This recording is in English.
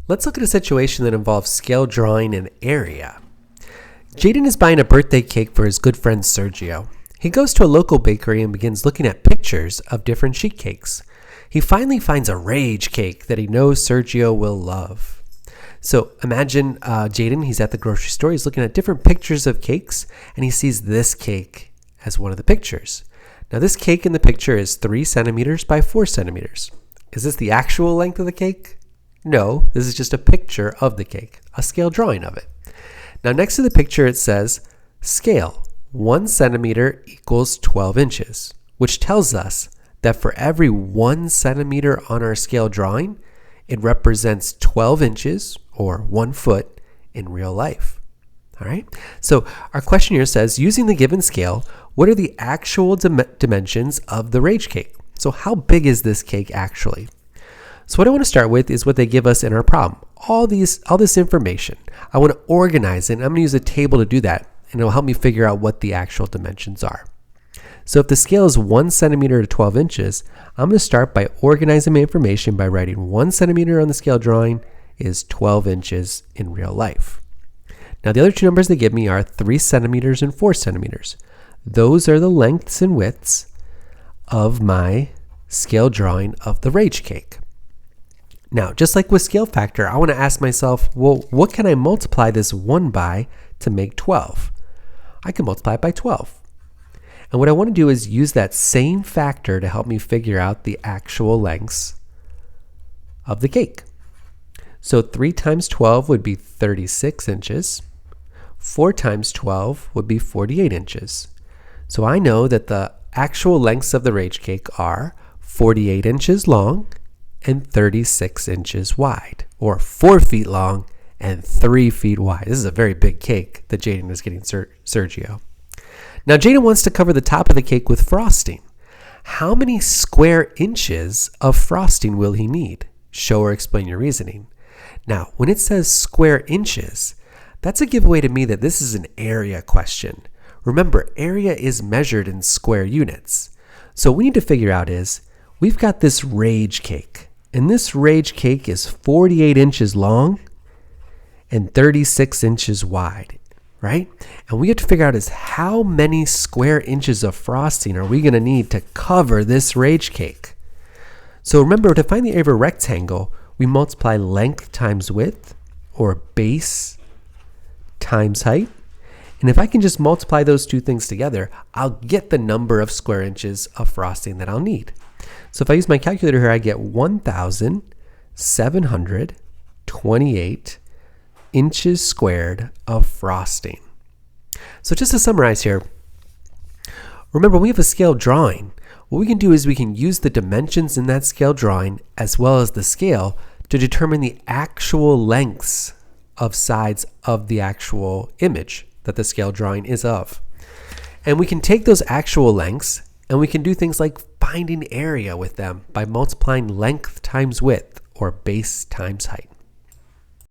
Let's look at a situation that involves scale drawing and area. Jaden is buying a birthday cake for his good friend Sergio. He goes to a local bakery and begins looking at pictures of different sheet cakes. He finally finds a rage cake that he knows Sergio will love. So imagine Jaden, he's at the grocery store, he's looking at different pictures of cakes, and he sees this cake as one of the pictures. Now this cake in the picture is 3 centimeters by 4 centimeters. Is this the actual length of the cake? No, this is just a picture of the cake, a scale drawing of it. Now next to the picture it says scale, 1 centimeter equals 12 inches, which tells us that for every 1 centimeter on our scale drawing, it represents 12 inches or 1 foot in real life. All right, so our question here says, using the given scale, what are the actual dimensions of the rage cake? So how big is this cake actually? So what I want to start with is what they give us in our problem. All this information. I want to organize it, and I'm going to use a table to do that, and it'll help me figure out what the actual dimensions are. So if the scale is 1 centimeter to 12 inches, I'm going to start by organizing my information by writing 1 centimeter on the scale drawing is 12 inches in real life. Now the other two numbers they give me are 3 centimeters and 4 centimeters. Those are the lengths and widths of my scale drawing of the rage cake. Now, just like with scale factor, I want to ask myself, well, what can I multiply this 1 by to make 12? I can multiply it by 12. And what I want to do is use that same factor to help me figure out the actual lengths of the cake. So 3 times 12 would be 36 inches. 4 times 12 would be 48 inches. So I know that the actual lengths of the rage cake are 48 inches long and 36 inches wide, or 4 feet long and 3 feet wide. This is a very big cake that Jaden is getting Sergio. Now Jaden wants to cover the top of the cake with frosting. How many square inches of frosting will he need? Show or explain your reasoning. Now, when it says square inches, that's a giveaway to me that this is an area question. Remember, area is measured in square units. So what we need to figure out is, we've got this rage cake. And this rage cake is 48 inches long and 36 inches wide, right? And we have to figure out is how many square inches of frosting are we going to need to cover this rage cake? So remember, to find the area of a rectangle, we multiply length times width, or base times height. And if I can just multiply those two things together, I'll get the number of square inches of frosting that I'll need. So if I use my calculator here, I get 1,728 inches squared of frosting. So just to summarize here, remember we have a scale drawing. What we can do is we can use the dimensions in that scale drawing as well as the scale to determine the actual lengths of sides of the actual image that the scale drawing is of. And we can take those actual lengths and we can do things like finding area with them by multiplying length times width, or base times height.